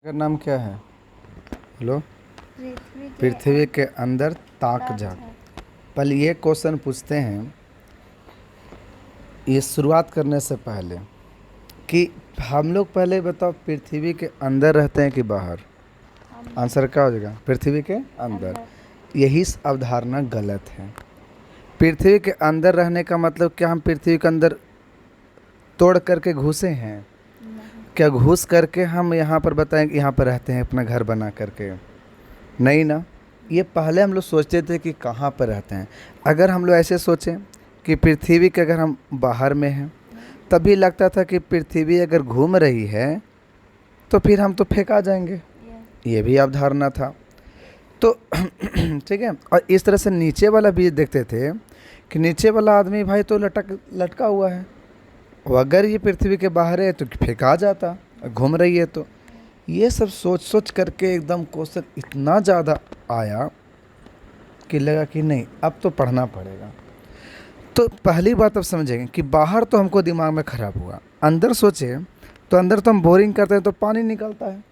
का नाम क्या है? हेलो। पृथ्वी पृथ्वी के अंदर ताक ताक झाँक। झाँक। पहले ये क्वेश्चन पूछते हैं ये शुरुआत करने से पहले कि हम लोग पहले बताओ पृथ्वी के अंदर रहते हैं कि बाहर? आंसर क्या हो जाएगा? पृथ्वी के अंदर। अंदर। यही अवधारणा गलत है। पृथ्वी के अंदर रहने का मतलब क्या हम पृथ्वी के अंदर तोड़ करके घुसे हैं? नहीं। क्या घुस करके हम यहाँ पर बताएं कि यहाँ पर रहते हैं अपना घर बना करके? नहीं ना। ये पहले हम लोग सोचते थे कि कहाँ पर रहते हैं। अगर हम लोग ऐसे सोचें कि पृथ्वी के अगर हम बाहर में हैं तभी लगता था कि पृथ्वी अगर घूम रही है तो फिर हम तो फेंका जाएंगे। ये भी अवधारणा था। तो ठीक है। और इस तरह से नीचे वाला भी देखते थे कि नीचे वाला आदमी भाई तो लटका हुआ है, और अगर ये पृथ्वी के बाहर है तो फेंका जाता, घूम रही है तो। ये सब सोच सोच करके एकदम क्वेश्चन इतना ज़्यादा आया कि लगा कि नहीं अब तो पढ़ना पड़ेगा। तो पहली बात अब समझेंगे कि बाहर तो हमको दिमाग में ख़राब हुआ, अंदर सोचे तो अंदर तो हम बोरिंग करते हैं तो पानी निकलता है,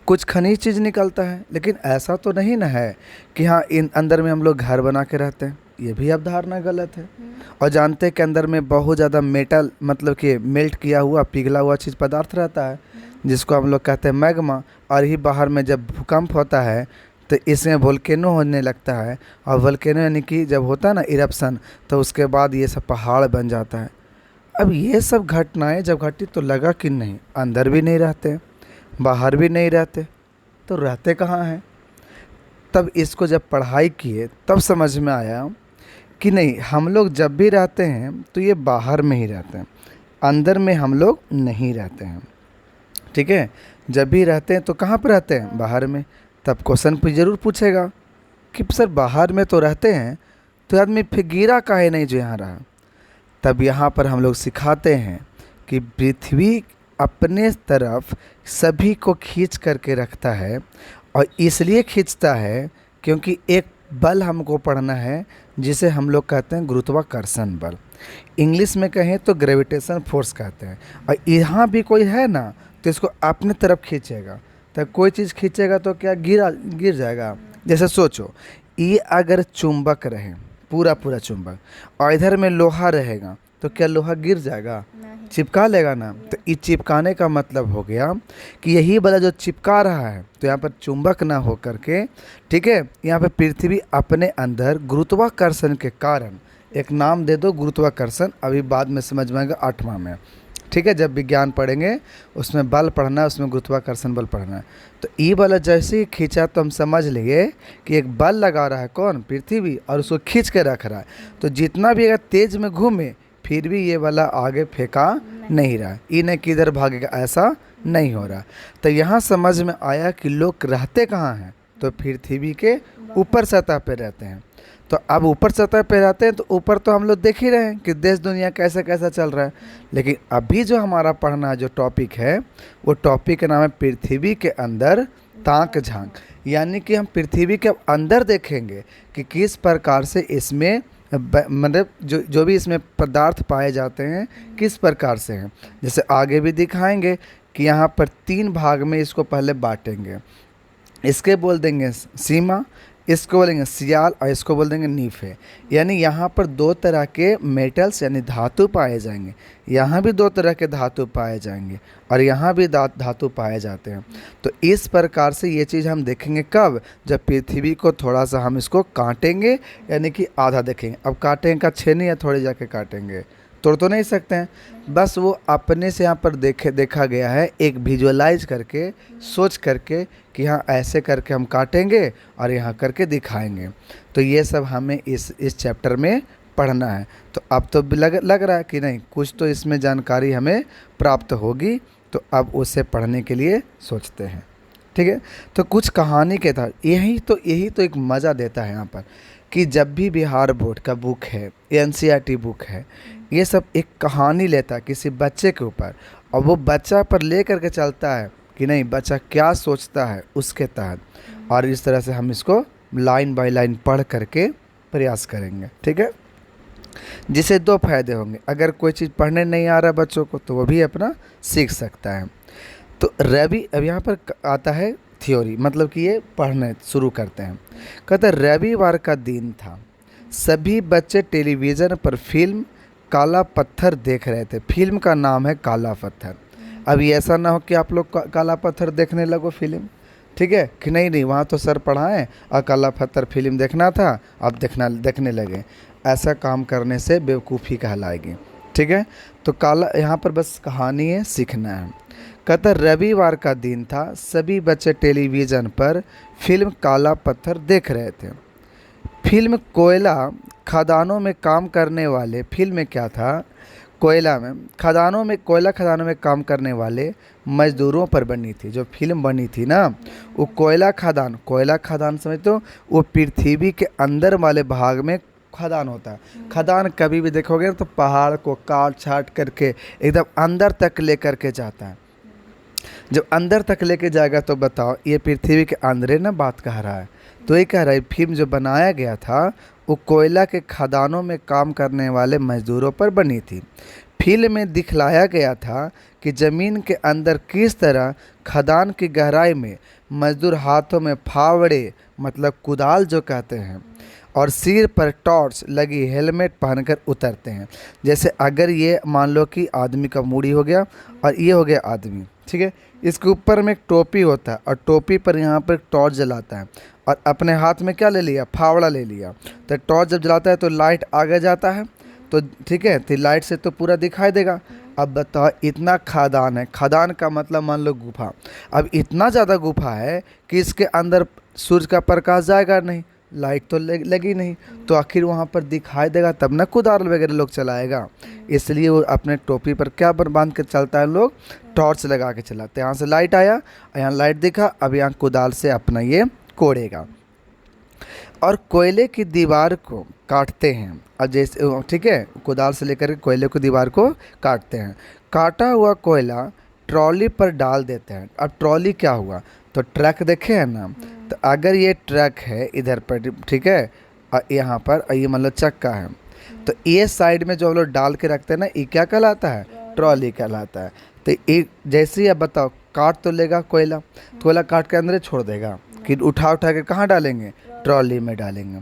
कुछ खनिज चीज़ निकलता है। लेकिन ऐसा तो नहीं ना है कि हाँ इन अंदर में हम लोग घर बना के रहते हैं। ये भी अवधारणा गलत है। और जानते हैं कि अंदर में बहुत ज़्यादा मेटल मतलब कि मेल्ट किया हुआ पिघला हुआ चीज़ पदार्थ रहता है जिसको हम लोग कहते हैं मैग्मा। और ही बाहर में जब भूकंप होता है तो इसमें वोल्केनो होने लगता है, और वोल्केनो यानी कि जब होता है ना इरप्शन, तो उसके बाद ये सब पहाड़ बन जाता है। अब ये सब घटनाएं जब घटी तो लगा कि नहीं अंदर भी नहीं रहते बाहर भी नहीं रहते तो रहते कहाँ हैं। तब इसको जब पढ़ाई किए तब समझ में आया कि नहीं हम लोग जब भी रहते हैं तो ये बाहर में ही रहते हैं, अंदर में हम लोग नहीं रहते हैं। ठीक है। जब भी रहते हैं तो कहाँ पर रहते हैं? बाहर में। तब क्वेश्चन भी ज़रूर पूछेगा कि सर बाहर में तो रहते हैं तो आदमी फिर गिरा काहे नहीं जो यहाँ रहा। तब यहाँ पर हम लोग सिखाते हैं कि पृथ्वी अपने तरफ सभी को खींच करके रखता है, और इसलिए खींचता है क्योंकि एक बल हमको पढ़ना है जिसे हम लोग कहते हैं गुरुत्वाकर्षण बल। इंग्लिश में कहें तो ग्रेविटेशन फोर्स कहते हैं। और यहाँ भी कोई है ना तो इसको अपने तरफ खींचेगा। तो कोई चीज़ खींचेगा तो क्या गिर जाएगा? जैसे सोचो ये अगर चुंबक रहे पूरा पूरा चुंबक और इधर में लोहा रहेगा तो क्या लोहा गिर जाएगा? नहीं। चिपका लेगा ना। तो ये चिपकाने का मतलब हो गया कि यही वाला जो चिपका रहा है तो यहाँ पर चुंबक ना हो करके, ठीक है, यहाँ पे पृथ्वी अपने अंदर गुरुत्वाकर्षण के कारण, एक नाम दे दो गुरुत्वाकर्षण, अभी बाद में समझ में आएगा 8वां में। ठीक है, जब विज्ञान पढ़ेंगे उसमें बल पढ़ना है, उसमें गुरुत्वाकर्षण बल पढ़ना है। तो ई वाला जैसे ही खींचा तो हम समझ लिए कि एक बल लगा रहा है कौन? पृथ्वी, और उसको खींच के रख रहा है। तो जितना भी अगर तेज में घूमे फिर भी ये वाला आगे फेंका नहीं रहा है, इन्हें किधर भागेगा ऐसा नहीं हो रहा। तो यहाँ समझ में आया कि लोग रहते कहाँ हैं? तो पृथ्वी के ऊपर सतह पे रहते हैं। तो अब ऊपर सतह पे रहते हैं तो ऊपर तो हम लोग देख ही रहे हैं कि देश दुनिया कैसा कैसा चल रहा है। लेकिन अभी जो हमारा पढ़ना जो टॉपिक है वो टॉपिक का नाम है पृथ्वी के अंदर ताक झांक। यानी कि हम पृथ्वी के अंदर देखेंगे कि किस प्रकार से इसमें मतलब जो भी इसमें पदार्थ पाए जाते हैं किस प्रकार से हैं। जैसे आगे भी दिखाएंगे कि यहाँ पर 3 भाग में इसको पहले बांटेंगे। इसके बोल देंगे सीमा, इसको बोलेंगे सियाल, और इसको बोल देंगे नीफे। यानी यहाँ पर 2 तरह के मेटल्स यानी धातु पाए जाएंगे। यहाँ भी 2 तरह के धातु पाए जाएंगे और यहाँ भी धातु पाए जाते हैं। तो इस प्रकार से ये चीज़ हम देखेंगे कब? जब पृथ्वी को थोड़ा सा हम इसको काटेंगे, यानी कि आधा देखेंगे। अब काटेंगे का छेनी या थोड़े जाके काटेंगे, तोड़ तो नहीं सकते हैं। बस वो अपने से यहाँ पर देखा गया है एक विजुअलाइज करके, सोच करके कि हाँ ऐसे करके हम काटेंगे और यहाँ करके दिखाएंगे। तो ये सब हमें इस चैप्टर में पढ़ना है। तो अब तो लग रहा है कि नहीं कुछ तो इसमें जानकारी हमें प्राप्त होगी, तो अब उसे पढ़ने के लिए सोचते हैं। ठीक है। तो कुछ कहानी के था, यही तो एक मज़ा देता है यहाँ पर कि जब भी बिहार बोर्ड का बुक है, एनसीईआरटी बुक है, ये सब एक कहानी लेता है किसी बच्चे के ऊपर, और वो बच्चा पर ले करके चलता है कि नहीं बच्चा क्या सोचता है उसके तहत। और इस तरह से हम इसको लाइन बाय लाइन पढ़ करके प्रयास करेंगे। ठीक है। जिससे 2 फायदे होंगे, अगर कोई चीज़ पढ़ने नहीं आ रहा बच्चों को तो वो भी अपना सीख सकता है। तो रवि अब यहाँ पर आता है थ्योरी, मतलब कि ये पढ़ने शुरू करते हैं। कहते हैं रविवार का दिन था, सभी बच्चे टेलीविज़न पर फिल्म काला पत्थर देख रहे थे। फिल्म का नाम है काला पत्थर। अब ये ऐसा ना हो कि आप लोग काला पत्थर देखने लगो फिल्म, ठीक है कि नहीं नहीं वहाँ तो सर पढ़ाएं और काला पत्थर फिल्म देखना था, आप देखने लगे। ऐसा काम करने से बेवकूफ़ी कहलाएगी, ठीक है। तो काला यहाँ पर बस कहानी है, सीखना है। कहता रविवार का दिन था, सभी बच्चे टेलीविज़न पर फिल्म काला पत्थर देख रहे थे। फिल्म कोयला खदानों में काम करने वाले, फिल्म में क्या था, कोयला खदानों में काम करने वाले मजदूरों पर बनी थी। जो फिल्म बनी थी ना, वो कोयला खदान समझते हो, वो पृथ्वी के अंदर वाले भाग में खदान होता है। खदान कभी भी देखोगे ना तो पहाड़ को काट छाट करके एकदम अंदर तक लेकर के जाता है। जब अंदर तक लेके जाएगा तो बताओ, ये पृथ्वी के अंदर ना बात कह रहा है। तो ये कह रहा है फिल्म जो बनाया गया था वो कोयला के खदानों में काम करने वाले मजदूरों पर बनी थी। फिल्म में दिखलाया गया था कि ज़मीन के अंदर किस तरह खदान की गहराई में मजदूर हाथों में फावड़े, मतलब कुदाल जो कहते हैं, और सिर पर टॉर्च लगी हेलमेट पहनकर उतरते हैं। जैसे अगर ये मान लो कि आदमी का मूड़ी हो गया और ये हो गया आदमी, ठीक है, इसके ऊपर में एक टोपी होता है और टोपी पर यहाँ पर टॉर्च जलाता है और अपने हाथ में क्या ले लिया, फावड़ा ले लिया। तो टॉर्च जब जलाता है तो लाइट आगे जाता है, तो ठीक है, तो लाइट से तो पूरा दिखाई देगा। अब बताओ इतना खदान है, खदान का मतलब मान लो गुफा। अब इतना ज़्यादा गुफा है कि इसके अंदर सूरज का प्रकाश जाएगा नहीं, लाइट तो लगी नहीं, तो आखिर वहाँ पर दिखाई देगा तब ना कुदाल वगैरह लोग चलाएगा। इसलिए वो अपने टोपी पर क्या बांध के चलता है, लोग टॉर्च लगा के चलाते हैं। यहाँ से लाइट आया, यहाँ लाइट दिखा, अब यहाँ कुदाल से अपना ये कोड़ेगा और कोयले की दीवार को काटते हैं। और जैसे ठीक है, कुदाल से लेकर कोयले की दीवार को काटते हैं। काटा हुआ कोयला ट्रॉली पर डाल देते हैं। अब ट्रॉली क्या हुआ, तो ट्रक देखे हैं ना, तो अगर ये ट्रक है इधर पर, ठीक है, और यहाँ पर ये मतलब चक्का है, तो ये साइड में जो हम लोग डाल के रखते हैं ना, ये क्या कहलाता है, ट्रॉली कहलाता है। तो ये जैसे ही अब बताओ काट तो लेगा कोयला काट के अंदर छोड़ देगा कि उठा के कहाँ डालेंगे, ट्रॉली में डालेंगे।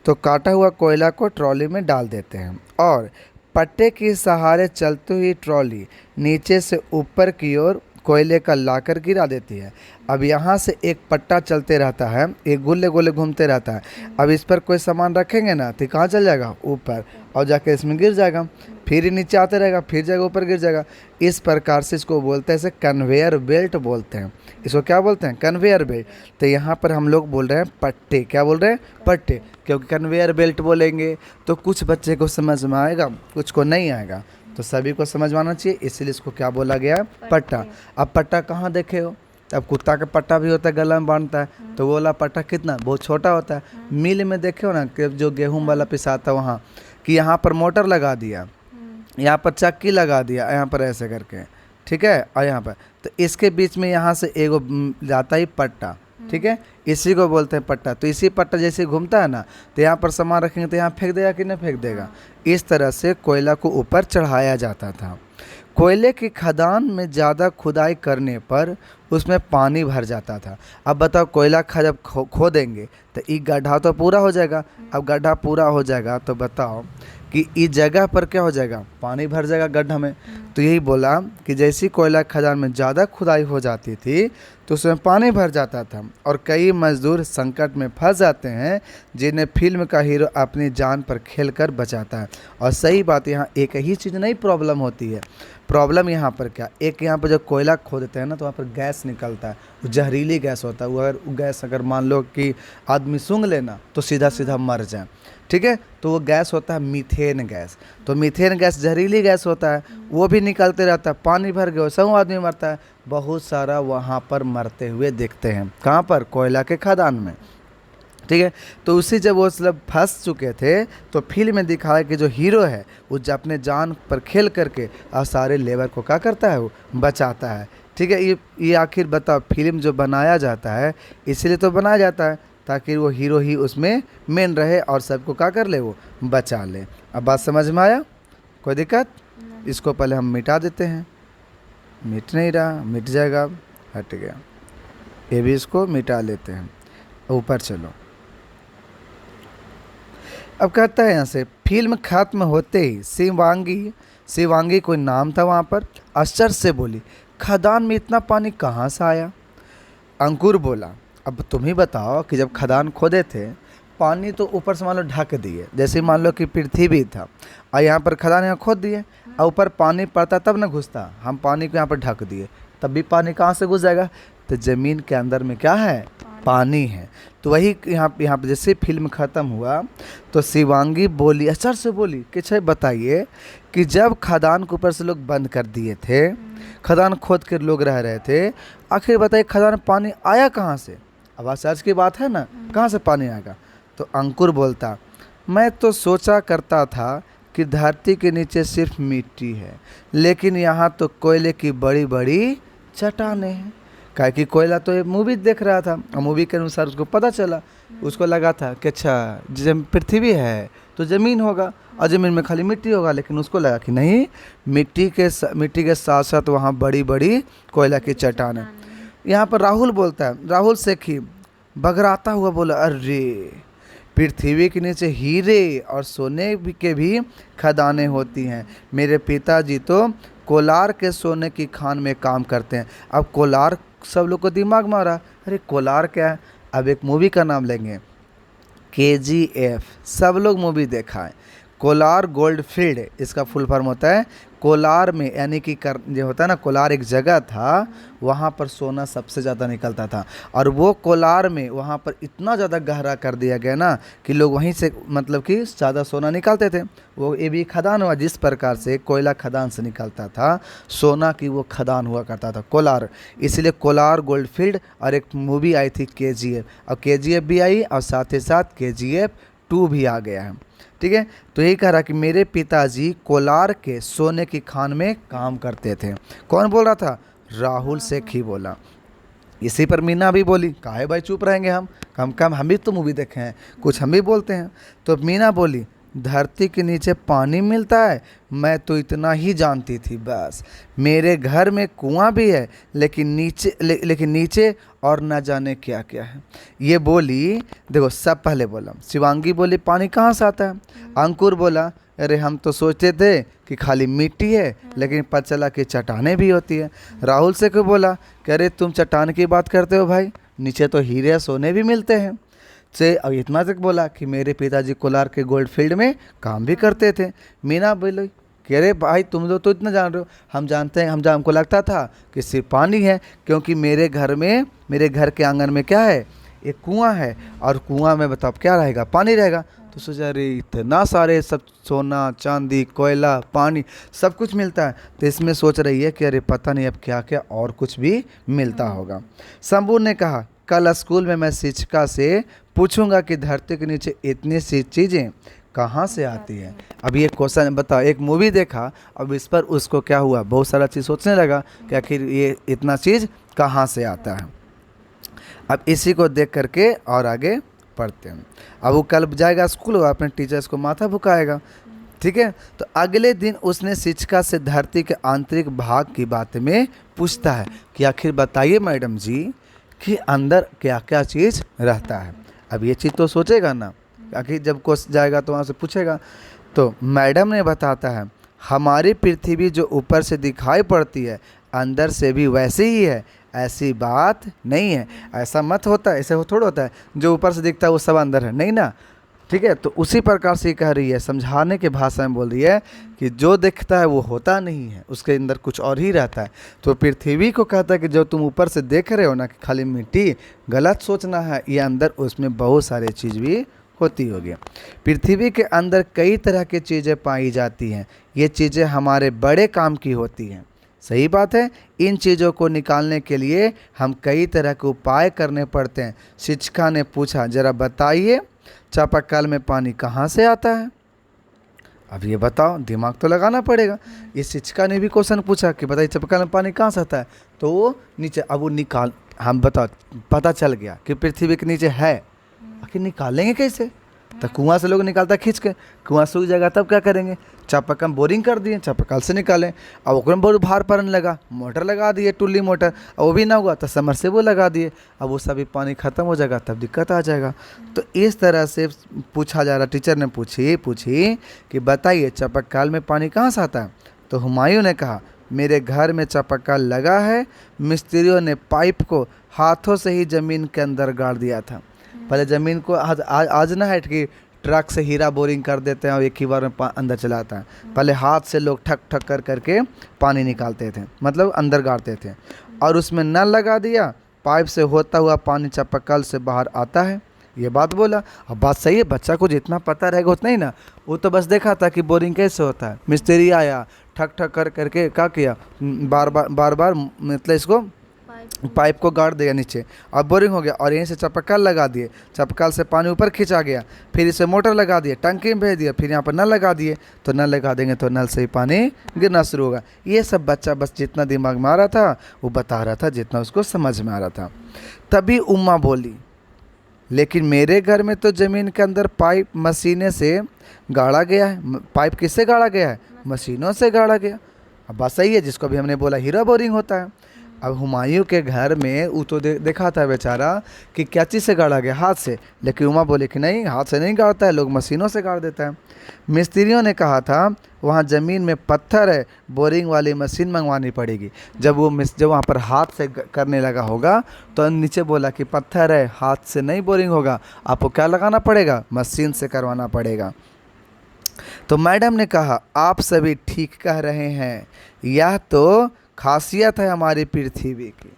तो काटा हुआ कोयला को ट्रॉली में डाल देते हैं और पट्टे के सहारे चलती हुई ट्रॉली नीचे से ऊपर की ओर कोयले का लाकर गिरा देती है। अब यहाँ से एक पट्टा चलते रहता है, एक गोले गोले घूमते रहता है। अब इस पर कोई सामान रखेंगे ना तो कहाँ चल जाएगा, ऊपर, और जाके इसमें गिर जाएगा, फिर नीचे आते रहेगा, फिर जाएगा ऊपर, गिर जाएगा। इस प्रकार से इसको बोलते हैं, इसे कन्वेयर बेल्ट बोलते हैं। इसको क्या बोलते हैं, कन्वेयर बेल्ट। तो यहाँ पर हम लोग बोल रहे हैं पट्टे, क्या बोल रहे हैं, पट्टे, क्योंकि कन्वेयर बेल्ट बोलेंगे तो कुछ बच्चे को समझ में आएगा, कुछ को नहीं आएगा, तो सभी को समझ में आना चाहिए, इसलिए इसको क्या बोला गया है, पट्टा। अब पट्टा कहाँ देखे हो, अब कुत्ता का पट्टा भी होता है, गला में बांधता है, तो वो वाला पट्टा कितना बहुत छोटा होता है। मिल में देखे हो ना कि जो गेहूं वाला पिसाता वहाँ, कि यहाँ पर मोटर लगा दिया, यहाँ पर चक्की लगा दिया, यहाँ पर ऐसे करके, ठीक है, और यहाँ पर, तो इसके बीच में यहाँ से एगो जाता ही पट्टा, ठीक है, इसी को बोलते हैं पट्टा। तो इसी पट्टा जैसे घूमता है ना, तो यहाँ पर सामान रखेंगे तो यहाँ फेंक देगा कि नहीं फेंक देगा। इस तरह से कोयला को ऊपर चढ़ाया जाता था। कोयले की खदान में ज़्यादा खुदाई करने पर उसमें पानी भर जाता था। अब बताओ कोयला जब खोदेंगे तो ये गड्ढा तो पूरा हो जाएगा। अब गड्ढा पूरा हो जाएगा तो बताओ कि इस जगह पर क्या हो जाएगा, पानी भर जाएगा गड्ढा में। तो यही बोला कि जैसी कोयला खदान में ज़्यादा खुदाई हो जाती थी तो उसमें पानी भर जाता था और कई मजदूर संकट में फंस जाते हैं, जिन्हें फिल्म का हीरो अपनी जान पर खेलकर बचाता है। और सही बात, यहाँ एक ही चीज़ नहीं प्रॉब्लम होती है। प्रॉब्लम यहाँ पर क्या, एक यहाँ पर जब कोयला खोदते हैं ना तो वहाँ पर गैस निकलता है, वो जहरीली गैस होता है। वो अगर गैस अगर मान लो कि आदमी सूंघ लेना तो सीधा सीधा मर जाए, ठीक है। तो वो गैस होता है मीथेन गैस। तो मीथेन गैस जहरीली गैस होता है, वो भी निकलते रहता है, पानी भर गया सब आदमी मरता है। बहुत सारा वहाँ पर मरते हुए देखते हैं, कहाँ पर, कोयला के खदान में, ठीक है। तो उसी जब वो मतलब फंस चुके थे तो फिल्म में दिखाया कि जो हीरो है वो अपने जान पर खेल करके और सारे लेबर को क्या करता है, वो बचाता है, ठीक है। ये आखिर बताओ, फिल्म जो बनाया जाता है इसीलिए तो बनाया जाता है ताकि वो हीरो ही उसमें मेन रहे और सबको क्या कर ले, वो बचा ले। अब बात समझ में आया, कोई दिक्कत, इसको पहले हम मिटा देते हैं। मिट नहीं रहा, मिट जाएगा अब, हट गया। ये भी इसको मिटा लेते हैं, ऊपर चलो। अब कहता है यहाँ से, फिल्म खत्म होते ही शिवांगी, शिवांगी कोई नाम था वहाँ पर, आश्चर्य से बोली, खदान में इतना पानी कहाँ से आया? अंकुर बोला, अब तुम ही बताओ कि जब खदान खोदे थे, पानी तो ऊपर से मान लो ढक दिए, जैसे मान लो कि पृथ्वी था और यहाँ पर खदान यहाँ खोद दिए और ऊपर पानी पड़ता तब ना घुसता, हम पानी को यहाँ पर ढक दिए, तब भी पानी कहाँ से घुस जाएगा? तो ज़मीन के अंदर में क्या है? पानी है। तो वही यहाँ पर जैसे फिल्म ख़त्म हुआ तो शिवांगी बोली, आश्चर्य से बोली कि अच्छा बताइए कि जब खदान के ऊपर से लोग बंद कर दिए थे, खदान खोद कर लोग रह रहे थे, आखिर बताइए खदान में पानी आया कहाँ से? अब आश्चर्य की बात है ना, कहाँ से पानी आएगा? तो अंकुर बोलता, मैं तो सोचा करता था कि धरती के नीचे सिर्फ मिट्टी है, लेकिन यहाँ तो कोयले की बड़ी बड़ी चट्टानें हैं। काहे कि कोयला तो ये मूवी देख रहा था और मूवी के अनुसार उसको पता चला, उसको लगा था कि अच्छा जब पृथ्वी है तो ज़मीन होगा और ज़मीन में खाली मिट्टी होगा, लेकिन उसको लगा कि नहीं, मिट्टी के साथ साथ वहाँ बड़ी बड़ी कोयला की चट्टान है। यहाँ पर राहुल बोलता है, राहुल सेठी बगराता हुआ बोला, अरे पृथ्वी के नीचे हीरे और सोने के भी खदानें होती हैं। मेरे पिताजी तो कोलार के सोने की खान में काम करते हैं। अब कोलार सब लोग को दिमाग में आ रहा, अरे कोलार क्या है? अब एक मूवी का नाम लेंगे, KGF, सब लोग मूवी देखा है। कोलार गोल्ड फील्ड इसका फुल फॉर्म होता है। कोलार में यानी कि जो होता है ना, कोलार एक जगह था, वहाँ पर सोना सबसे ज़्यादा निकलता था और वो कोलार में वहाँ पर इतना ज़्यादा गहरा कर दिया गया ना कि लोग वहीं से मतलब कि ज़्यादा सोना निकालते थे। वो ये भी खदान हुआ, जिस प्रकार से कोयला खदान से निकलता था, सोना की वो खदान हुआ करता था कोलार, इसलिए कोलार गोल्ड फील्ड। और एक मूवी आई थी KGF, और KGF भी आई और साथ ही साथ KGF 2 भी आ गया है। ठीक है, तो यही कह रहा कि मेरे पिताजी कोलार के सोने की खान में काम करते थे। कौन बोल रहा था? राहुल सेठी बोला। इसी पर मीना भी बोली, काहे भाई चुप रहेंगे हम, कम कम हम भी तो मूवी देखे हैं, कुछ हम भी बोलते हैं। तो मीना बोली, धरती के नीचे पानी मिलता है, मैं तो इतना ही जानती थी बस। मेरे घर में कुआं भी है, लेकिन नीचे और न जाने क्या क्या है। ये बोली, देखो सब पहले बोला, शिवांगी बोली पानी कहाँ से आता है? अंकुर बोला, अरे हम तो सोचते थे कि खाली मिट्टी है, लेकिन पता चला कि चट्टानें भी होती है। राहुल से क्यों बोला कि अरे तुम चट्टान की बात करते हो भाई, नीचे तो हीरे सोने भी मिलते हैं। से अब इतना तक बोला कि मेरे पिताजी कोलार के गोल्ड फील्ड में काम भी करते थे। मीना बोली कि अरे भाई तुम लोग तो इतना जान रहे हो, हम जानते हैं, हमको लगता था कि सिर्फ पानी है, क्योंकि मेरे घर के आंगन में क्या है? एक कुआं है, और कुआं में बताओ क्या रहेगा? पानी रहेगा। तो सोचा अरे इतना सारे सब सोना चांदी कोयला पानी सब कुछ मिलता है, तो इसमें सोच रही है कि अरे पता नहीं अब क्या क्या और कुछ भी मिलता होगा। शंभू ने कहा, कल स्कूल में मैं शिक्षिका से पूछूंगा कि धरती के नीचे इतनी सी चीज़ें कहाँ से आती है। अब ये क्वेश्चन बताओ, एक मूवी देखा, अब इस पर उसको क्या हुआ, बहुत सारा चीज़ सोचने लगा कि आखिर ये इतना चीज़ कहाँ से आता है। अब इसी को देख करके और आगे पढ़ते हैं। अब वो कल जाएगा स्कूल और अपने टीचर्स को माथा भुकाएगा। ठीक है, तो अगले दिन उसने शिक्षिका से धरती के आंतरिक भाग की बात में पूछता है कि आखिर बताइए मैडम जी कि अंदर क्या क्या चीज़ रहता है। अब ये चीज़ तो सोचेगा ना, आखिर जब क्वेश्चन जाएगा तो वहाँ से पूछेगा। तो मैडम ने बताता है, हमारी पृथ्वी जो ऊपर से दिखाई पड़ती है अंदर से भी वैसे ही है, ऐसी बात नहीं है। ऐसा मत होता है, ऐसे हो थोड़ा होता है जो ऊपर से दिखता है वो सब अंदर है, नहीं ना। ठीक है, तो उसी प्रकार से कह रही है, समझाने के भाषा में बोल रही है कि जो दिखता है वो होता नहीं है, उसके अंदर कुछ और ही रहता है। तो पृथ्वी को कहता है कि जो तुम ऊपर से देख रहे हो ना कि खाली मिट्टी, गलत सोचना है, ये अंदर उसमें बहुत सारी चीज़ भी होती होगी। पृथ्वी के अंदर कई तरह की चीज़ें पाई जाती हैं, ये चीज़ें हमारे बड़े काम की होती हैं। सही बात है, इन चीज़ों को निकालने के लिए हम कई तरह के उपाय करने पड़ते हैं। शिक्षिका ने पूछा, जरा बताइए चापाकल में पानी कहाँ से आता है? अब ये बताओ, दिमाग तो लगाना पड़ेगा। इस शिक्षिका ने भी क्वेश्चन पूछा कि बताइए चापाकल में पानी कहाँ से आता है, तो वो नीचे, अब वो हम बताओ, पता चल गया कि पृथ्वी के नीचे है, आखिर निकालेंगे कैसे? तो कुआं से लोग निकालता खींच के, कुआं सूख जाएगा तब क्या करेंगे, चापाकल हम बोरिंग कर दिए, चापाकल से निकालें। अब ओकरे में बहुत भार पड़ने लगा, मोटर लगा दिए, टुल्ली मोटर, अब वो भी ना हुआ तो समरसेबल लगा दिए, अब वो सभी पानी ख़त्म हो जाएगा तब दिक्कत आ जाएगा। तो इस तरह से पूछा जा रहा, टीचर ने पूछी कि बताइए चापाकल में पानी कहाँ से आता है। तो हुमायूं ने कहा मेरे घर में चापाकल लगा है, मिस्त्रियों ने पाइप को हाथों से ही ज़मीन के अंदर गाड़ दिया था। पहले ज़मीन को आज ना है कि ट्रक से हीरा बोरिंग कर देते हैं और एक ही बार में अंदर चला आता है, पहले हाथ से लोग ठक ठक कर करके पानी निकालते थे, मतलब अंदर गाड़ते थे, और उसमें नल लगा दिया, पाइप से होता हुआ पानी चापाकल से बाहर आता है। ये बात बोला। अब बात सही है, बच्चा को जितना पता रहेगा उतना ही ना, वो तो बस देखा था कि बोरिंग कैसे होता है, मिस्त्री आया ठक ठक कर करके क्या किया, बार बार मतलब इसको पाइप को गाड़ दिया नीचे, अब बोरिंग हो गया, और यहीं से चापाकल लगा दिए, चापाकल से पानी ऊपर खींचा गया, फिर इसे मोटर लगा दिए, टंकी में भेज दिया, फिर यहाँ पर नल लगा दिए, तो नल लगा देंगे तो नल से ही पानी गिरना शुरू होगा। ये सब बच्चा बस जितना दिमाग में आ रहा था वो बता रहा था, जितना उसको समझ में आ रहा था। तभी उम्मा बोली लेकिन मेरे घर में तो ज़मीन के अंदर पाइप मशीनें से गाड़ा गया है। पाइप किससे गाड़ा गया है? मशीनों से गाड़ा गया। अब बात सही है, जिसको भी हमने बोला हीरा बोरिंग होता है। अब हुमायूं के घर में वो तो देखा था बेचारा कि क्या चीज़ से गाड़ा गया, हाथ से, लेकिन उमा बोले कि नहीं, हाथ से नहीं गाड़ता है, लोग मशीनों से गाड़ देता है। मिस्त्रियों ने कहा था वहाँ ज़मीन में पत्थर है, बोरिंग वाली मशीन मंगवानी पड़ेगी। जब वहाँ पर हाथ से करने लगा होगा तो नीचे बोला कि पत्थर है, हाथ से नहीं बोरिंग होगा, आपको क्या लगाना पड़ेगा, मशीन से करवाना पड़ेगा। तो मैडम ने कहा आप सभी ठीक कह रहे हैं, यह तो खासियत है हमारी पृथ्वी की,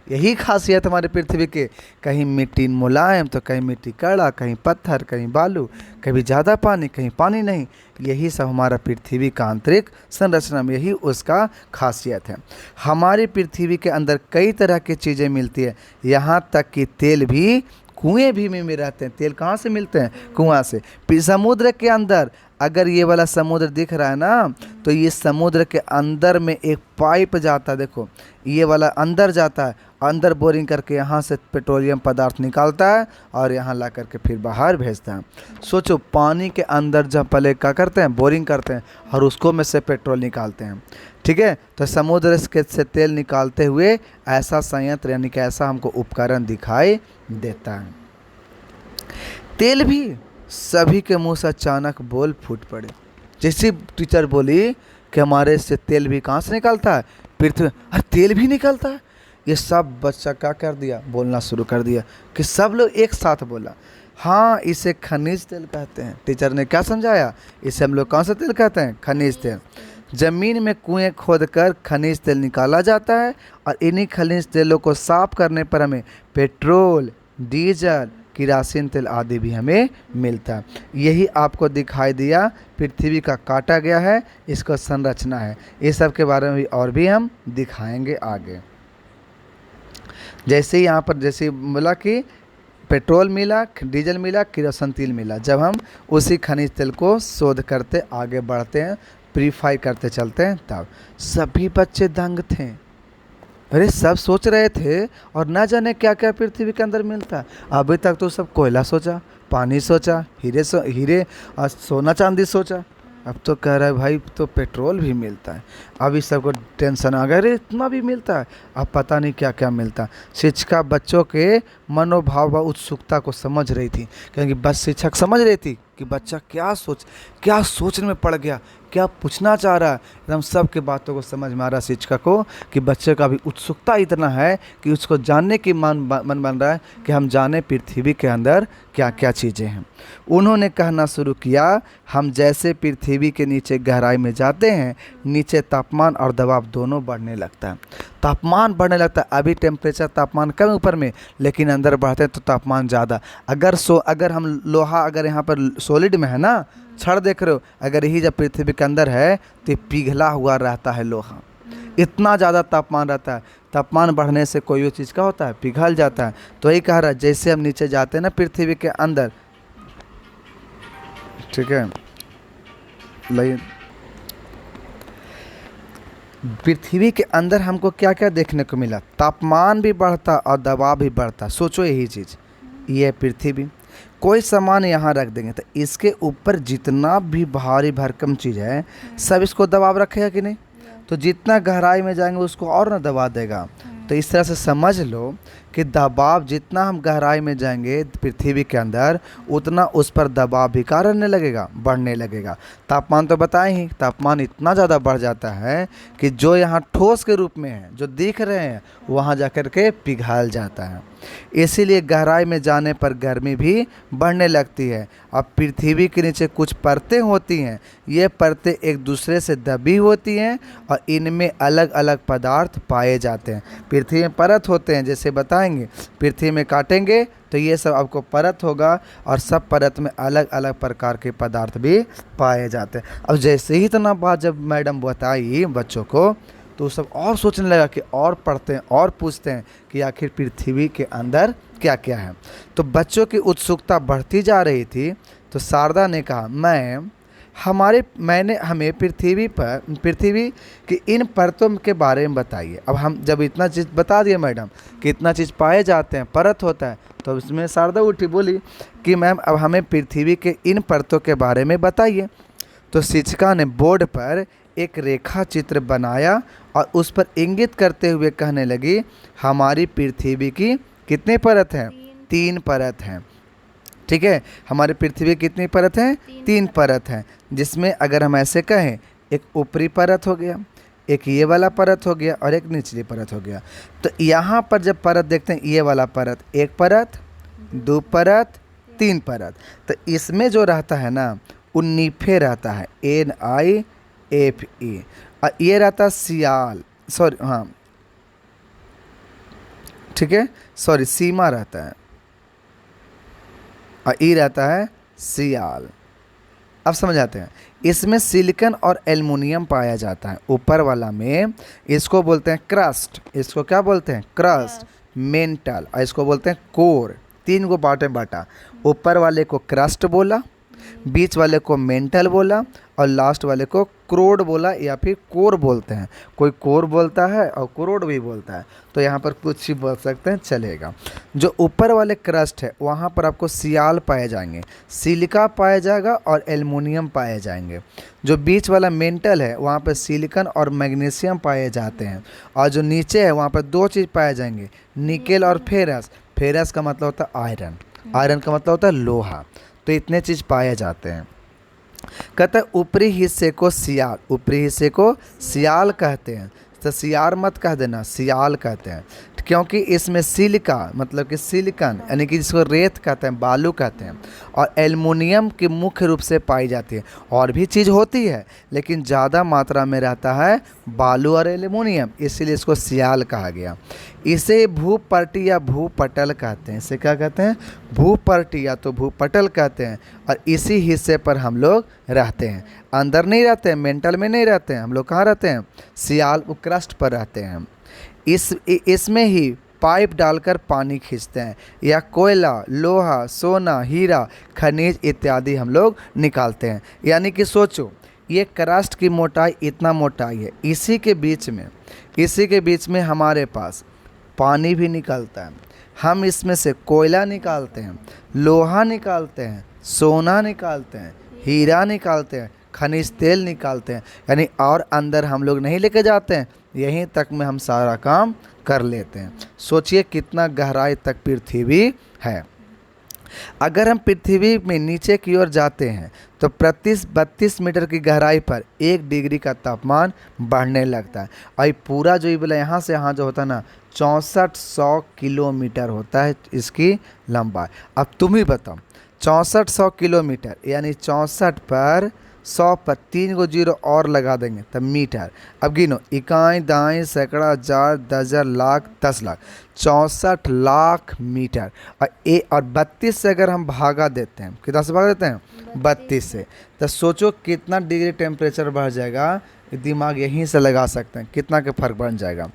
यही खासियत हमारी पृथ्वी की, कहीं मिट्टी मुलायम तो कहीं मिट्टी कड़ा, कहीं पत्थर, कहीं बालू, कभी ज़्यादा पानी, कहीं पानी नहीं, यही सब हमारा पृथ्वी का आंतरिक संरचना में, यही उसका खासियत है। हमारी पृथ्वी के अंदर कई तरह की चीज़ें मिलती है, यहाँ तक कि तेल भी कुएं भी में रहते हैं। तेल कहाँ से मिलते हैं? कुआं से। समुद्र के अंदर, अगर ये वाला समुद्र दिख रहा है ना, तो ये समुद्र के अंदर में एक पाइप जाता है, देखो ये वाला अंदर जाता है, अंदर बोरिंग करके यहाँ से पेट्रोलियम पदार्थ निकालता है और यहाँ ला करके फिर बाहर भेजता है। सोचो पानी के अंदर जब पहले क्या करते हैं, बोरिंग करते हैं और उसको में से पेट्रोल निकालते हैं, ठीक है। तो समुद्र के से तेल निकालते हुए ऐसा संयंत्र यानी कि ऐसा हमको उपकरण दिखाई देता है। तेल भी सभी के मुंह से अचानक बोल फूट पड़े। जैसे टीचर बोली कि हमारे से तेल भी कहाँ से निकलता है, पृथ्वी, अरे तेल भी निकलता है। ये सब बच्चा क्या कर दिया, बोलना शुरू कर दिया कि सब लोग एक साथ बोला हाँ इसे खनिज तेल कहते हैं। टीचर ने क्या समझाया, इसे हम लोग कौन सा तेल कहते हैं, खनिज तेल। ज़मीन में कुएं खोदकर खनिज तेल निकाला जाता है और इन्हीं खनिज तेलों को साफ करने पर हमें पेट्रोल, डीजल, किरासिन तेल आदि भी हमें मिलता है। यही आपको दिखाई दिया पृथ्वी का काटा गया है, इसका संरचना है। ये सब के बारे में भी और भी हम दिखाएंगे आगे। जैसे यहाँ पर जैसे बोला कि पेट्रोल मिला, डीजल मिला, किरोसिन तेल मिला, जब हम उसी खनिज तेल को शोध करते आगे बढ़ते हैं, प्रीफाई करते चलते हैं, तब सभी बच्चे दंग थे। अरे सब सोच रहे थे और ना जाने क्या क्या पृथ्वी के अंदर मिलता है। अभी तक तो सब कोयला सोचा, पानी सोचा, हीरे और सोना चांदी सोचा, अब तो कह रहा है भाई तो पेट्रोल भी मिलता है। अभी सबको टेंशन आ गया, अरे इतना भी मिलता है, अब पता नहीं क्या क्या मिलता है। शिक्षिका बच्चों के मनोभाव व उत्सुकता को समझ रही थी, क्योंकि बस शिक्षक समझ रही थी कि बच्चा क्या सोचने में पड़ गया, क्या पूछना चाह रहा है। एकदम सबके बातों को समझ में आ रहा शिक्षक को कि बच्चे का भी उत्सुकता इतना है कि उसको जानने की मन बन रहा है कि हम जाने पृथ्वी के अंदर क्या क्या चीज़ें हैं। उन्होंने कहना शुरू किया, हम जैसे पृथ्वी के नीचे गहराई में जाते हैं, नीचे तापमान और दबाव दोनों बढ़ने लगता है। तापमान बढ़ने लगता है, अभी टेम्परेचर तापमान कम ऊपर में, लेकिन अंदर बढ़ते हैं तो तापमान ज़्यादा। अगर हम लोहा अगर यहाँ पर सॉलिड में है ना, छड़ देख रहे हो, अगर यही जब पृथ्वी के अंदर है तो पिघला हुआ रहता है लोहा, इतना ज़्यादा तापमान रहता है। तापमान बढ़ने से कोई भी चीज़ का होता है, पिघल जाता है। तो यही कह रहा है जैसे हम नीचे जाते हैं ना पृथ्वी के अंदर, ठीक है, पृथ्वी के अंदर हमको क्या क्या देखने को मिला, तापमान भी बढ़ता और दबाव भी बढ़ता। सोचो यही चीज़, ये है पृथ्वी, कोई सामान यहाँ रख देंगे तो इसके ऊपर जितना भी भारी भरकम चीज़ है सब इसको दबाव रखेगा कि नहीं। तो जितना गहराई में जाएंगे उसको और ना दबा देगा। तो इस तरह से समझ लो कि दबाव जितना हम गहराई में जाएंगे पृथ्वी के अंदर उतना उस पर दबाव भी क्या रहने लगेगा, बढ़ने लगेगा। तापमान तो बताएं ही, तापमान इतना ज़्यादा बढ़ जाता है कि जो यहाँ ठोस के रूप में है जो दिख रहे हैं वहाँ जाकर के पिघल जाता है। इसीलिए गहराई में जाने पर गर्मी भी बढ़ने लगती है। अब पृथ्वी के नीचे कुछ परतें होती हैं, ये परतें एक दूसरे से दबी होती हैं और इनमें अलग अलग पदार्थ पाए जाते हैं। पृथ्वी में परत होते हैं, जैसे बताएंगे पृथ्वी में काटेंगे तो ये सब आपको परत होगा और सब परत में अलग अलग प्रकार के पदार्थ भी पाए जाते हैं। अब जैसे ही इतना बात जब मैडम बताई बच्चों को तो सब और सोचने लगा कि और पढ़ते हैं और पूछते हैं कि आखिर पृथ्वी के अंदर क्या क्या है। तो बच्चों की उत्सुकता बढ़ती जा रही थी। तो शारदा ने कहा मैंने हमें पृथ्वी की इन परतों के बारे में बताइए। अब हम जब इतना चीज़ बता दिए मैडम कि इतना चीज़ पाए जाते हैं, परत होता है, तो इसमें शारदा उठी बोली कि मैम अब हमें पृथ्वी के इन परतों के बारे में बताइए। तो शिक्षिका ने बोर्ड पर एक रेखा चित्र बनाया और उस पर इंगित करते हुए कहने लगी हमारी पृथ्वी की कितनी परत हैं? 3 परत हैं। ठीक है, हमारी पृथ्वी कितनी परत हैं? 3 परत हैं, जिसमें अगर हम ऐसे कहें एक ऊपरी परत हो गया, एक ये वाला परत हो गया और एक निचली परत हो गया। तो यहाँ पर जब परत देखते हैं ये वाला परत, 1 परत, 2 परत, 3 परत, तो इसमें जो रहता है ना वो नीफे रहता है, NIFE, और ये रहता सियाल, सॉरी हाँ ठीक है, सॉरी सीमा रहता है और ई रहता है सियाल। अब समझ आते हैं, इसमें सिलिकॉन और एल्युमिनियम पाया जाता है। ऊपर वाला में इसको बोलते हैं क्रस्ट, इसको क्या बोलते हैं? क्रस्ट, मेंटल, और इसको बोलते हैं कोर। 3 को बाटे बांटा, ऊपर वाले को क्रस्ट बोला, बीच वाले को मेंटल बोला और लास्ट वाले को क्रोड बोला या फिर कोर बोलते हैं। कोई कोर बोलता है और क्रोड भी बोलता है, तो यहाँ पर कुछ ही बोल सकते हैं, चलेगा। जो ऊपर वाले क्रस्ट है वहाँ पर आपको सियाल पाए जाएंगे, सिलिका पाया जाएगा और एल्युमिनियम पाए जाएंगे। जो बीच वाला मेंटल है वहाँ पर सिलिकॉन और मैग्नीशियम पाए जाते हैं, और जो नीचे है वहाँ पर 2 चीज़ पाए जाएंगे, निकेल और फेरस। फेरस का मतलब होता है आयरन, आयरन का मतलब होता है लोहा। तो इतने चीज़ पाए जाते हैं। कहते हैं ऊपरी हिस्से को सियाल, ऊपरी हिस्से को सियाल कहते हैं। तो सियार मत कह देना, सियाल कहते हैं, क्योंकि इसमें सिलिका मतलब कि सिलिकॉन यानी कि जिसको रेत कहते हैं, बालू कहते हैं, और एल्युमिनियम की मुख्य रूप से पाई जाती है। और भी चीज़ होती है लेकिन ज़्यादा मात्रा में रहता है बालू और एल्युमिनियम, इसीलिए इसको सियाल कहा गया। इसे भूपर्टी या भूपटल कहते हैं। इसे क्या कहते हैं? भूपर्टी या तो भूपटल कहते हैं। और इसी हिस्से पर हम लोग रहते हैं, अंदर नहीं रहते हैं, मेंटल में नहीं रहते हैं। हम लोग कहाँ रहते हैं? सियाल क्रस्ट पर रहते हैं। इसमें ही पाइप डालकर पानी खींचते हैं, या कोयला, लोहा, सोना, हीरा, खनिज इत्यादि हम लोग निकालते हैं। यानी कि सोचो ये क्रस्ट की मोटाई इतना मोटाई है, इसी के बीच में हमारे पास पानी भी निकलता है। हम इसमें से कोयला निकालते हैं, लोहा निकालते हैं, सोना निकालते हैं, हीरा निकालते हैं, खनिज तेल निकालते हैं। यानी और अंदर हम लोग नहीं लेके जाते हैं, यहीं तक में हम सारा काम कर लेते हैं। सोचिए कितना गहराई तक पृथ्वी है। अगर हम पृथ्वी में नीचे की ओर जाते हैं तो 32 मीटर की गहराई पर 1 डिग्री का तापमान बढ़ने लगता है। और ये पूरा जो ये बोला यहाँ से यहाँ जो होता है ना 6400 किलोमीटर होता है इसकी लंबाई। अब तुम ही बताओ 6400 किलोमीटर यानी 64 पर 100 पर 3 को 0 और लगा देंगे तब मीटर। अब गिनो, इकाई, दाएं, सैकड़ा, हजार, दर्जन, लाख, 10 लाख, 64 लाख मीटर। और 32 से अगर हम भागा देते हैं, कितना से भागा देते हैं? 32 से। तो सोचो कितना डिग्री टेम्परेचर बढ़ जाएगा। दिमाग यहीं से लगा सकते हैं कितना के फर्क बन जाएगा।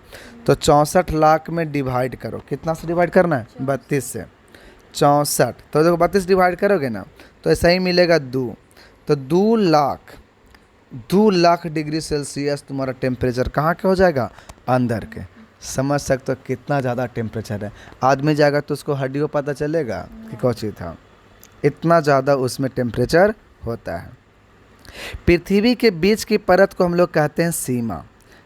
तो 64 लाख में डिवाइड करो, कितना से डिवाइड करना है? 32 से। 64 तो देखो 32 डिवाइड करोगे ना तो ऐसा ही मिलेगा 2। तो 2 लाख डिग्री सेल्सियस तुम्हारा टेम्परेचर कहाँ के हो जाएगा? अंदर के। समझ सकते हो कितना ज़्यादा टेम्परेचर है। आदमी जाएगा तो उसको हड्डी को पता चलेगा कि कौन चीज़ था। इतना ज़्यादा उसमें टेम्परेचर होता है। पृथ्वी के बीच की परत को हम लोग कहते हैं सीमा।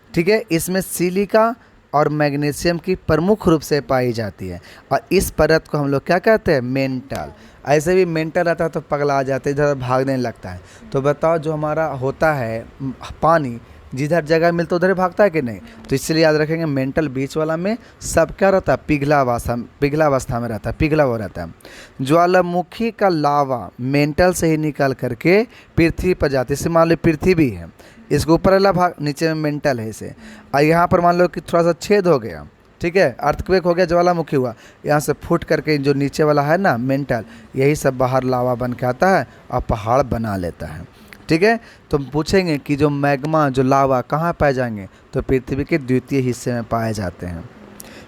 ठीक है, इसमें सिलिका और मैग्नीशियम की प्रमुख रूप से पाई जाती है और इस परत को हम लोग क्या कहते हैं, मेंटल। ऐसे भी मेंटल रहता है तो पगला जाते हैं, इधर भागने लगता है। तो बताओ जो हमारा होता है पानी, जिधर जगह मिलता है उधर भागता है कि नहीं। तो इसलिए याद रखेंगे मेंटल बीच वाला में सब क्या रहता है, पिघला अवस्था में रहता है, पिघला हुआ रहता है। ज्वालामुखी का लावा मेंटल से ही निकल करके पृथ्वी पर जाती है। जैसे मान लो पृथ्वी है, इसके ऊपर वाला भाग नीचे में मेंटल है इसे, और यहाँ पर मान लो कि थोड़ा सा छेद हो गया, ठीक है, अर्थक्वेक हो गया, ज्वालामुखी हुआ, यहाँ से फूट करके जो नीचे वाला है ना मेंटल, यही सब बाहर लावा बन के आता है और पहाड़ बना लेता है। ठीक है, तो हम पूछेंगे कि जो मैग्मा, जो लावा कहाँ पाए जाएंगे, तो पृथ्वी के द्वितीय हिस्से में पाए जाते हैं।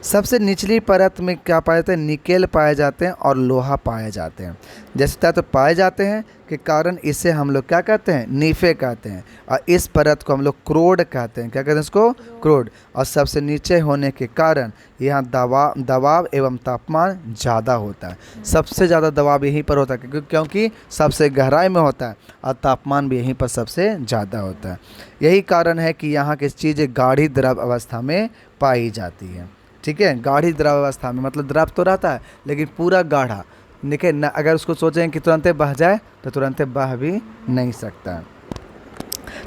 सबसे निचली परत में क्या पाए जाते हैं, निकेल पाए जाते हैं और लोहा पाए जाते हैं। जैसे तत्व पाए जाते हैं के कारण इसे हम लोग क्या कहते हैं, नीफे कहते हैं, और इस परत को हम लोग क्रोड कहते हैं। क्या कहते हैं इसको, क्रोड। और सबसे नीचे होने के कारण यहाँ दबाव एवं तापमान ज़्यादा होता है। सबसे ज़्यादा दबाव यहीं पर होता है क्योंकि सबसे गहराई में होता है और तापमान भी यहीं पर सबसे ज़्यादा होता है। यही कारण है कि यहाँ की चीज़ें गाढ़ी द्रव अवस्था में पाई जाती है। ठीक है, गाढ़ी द्रव अवस्था में मतलब द्रव तो रहता है लेकिन पूरा गाढ़ा, देखिए न, अगर उसको सोचें कि तुरंत बह जाए तो तुरंत बह भी नहीं सकता है।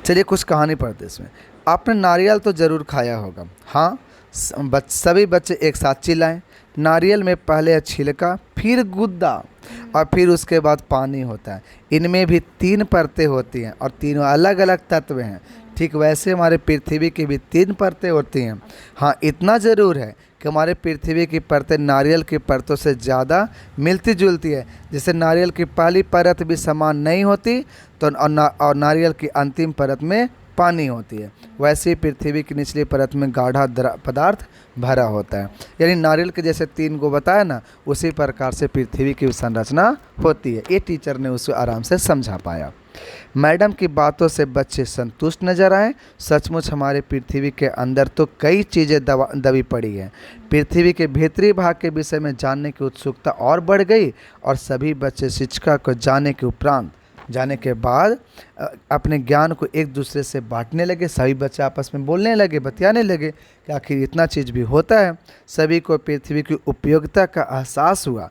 चलिए कुछ कहानी पढ़ते इसमें। आपने नारियल तो ज़रूर खाया होगा, हाँ। सभी बच्चे एक साथ चिल्लाएं। नारियल में पहले छिलका, फिर गुद्दा और फिर उसके बाद पानी होता है। इनमें भी 3 परतें होती हैं और तीनों अलग अलग तत्व हैं। ठीक वैसे हमारे पृथ्वी की भी 3 परतें होती हैं। हाँ, इतना ज़रूर है कि हमारे पृथ्वी की परतें नारियल की परतों से ज़्यादा मिलती जुलती है। जैसे नारियल की पहली परत भी समान नहीं होती तो और नारियल की अंतिम परत में पानी होती है, वैसे ही पृथ्वी की निचली परत में गाढ़ा पदार्थ भरा होता है। यानी नारियल के जैसे 3 को बताया ना, उसी प्रकार से पृथ्वी की संरचना होती है। ये टीचर ने उसको आराम से समझा पाया। मैडम की बातों से बच्चे संतुष्ट नजर आए। सचमुच हमारे पृथ्वी के अंदर तो कई चीज़ें दबी पड़ी हैं। पृथ्वी के भीतरी भाग के विषय में जानने की उत्सुकता और बढ़ गई और सभी बच्चे शिक्षिका को जाने के बाद अपने ज्ञान को एक दूसरे से बांटने लगे। सभी बच्चे आपस में बोलने लगे, बतियाने लगे कि आखिर इतना चीज़ भी होता है। सभी को पृथ्वी की उपयोगिता का एहसास हुआ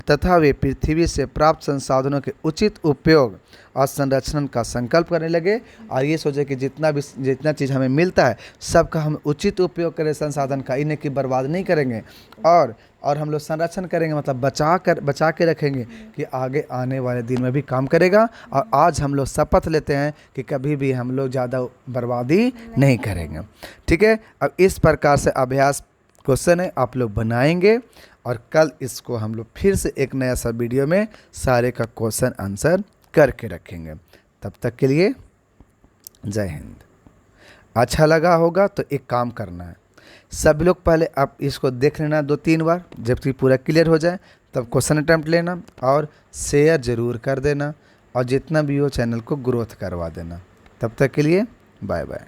तथा वे पृथ्वी से प्राप्त संसाधनों के उचित उपयोग और संरक्षण का संकल्प करने लगे और ये सोचे कि जितना चीज़ हमें मिलता है सबका हम उचित उपयोग करें, संसाधन का, इन्हें की बर्बाद नहीं करेंगे और हम लोग संरक्षण करेंगे, मतलब बचा के रखेंगे कि आगे आने वाले दिन में भी काम करेगा। और आज हम लोग शपथ लेते हैं कि कभी भी हम लोग ज़्यादा बर्बादी नहीं करेंगे। ठीक है, अब इस प्रकार से अभ्यास क्वेश्चन है, आप लोग बनाएंगे और कल इसको हम लोग फिर से एक नया सा वीडियो में सारे का क्वेश्चन आंसर करके रखेंगे। तब तक के लिए जय हिंद। अच्छा लगा होगा तो एक काम करना है, सब लोग पहले आप इसको देख लेना 2-3 बार, जब तक पूरा क्लियर हो जाए तब क्वेश्चन अटैम्प्ट लेना और शेयर ज़रूर कर देना और जितना भी हो चैनल को ग्रोथ करवा देना। तब तक के लिए बाय बाय।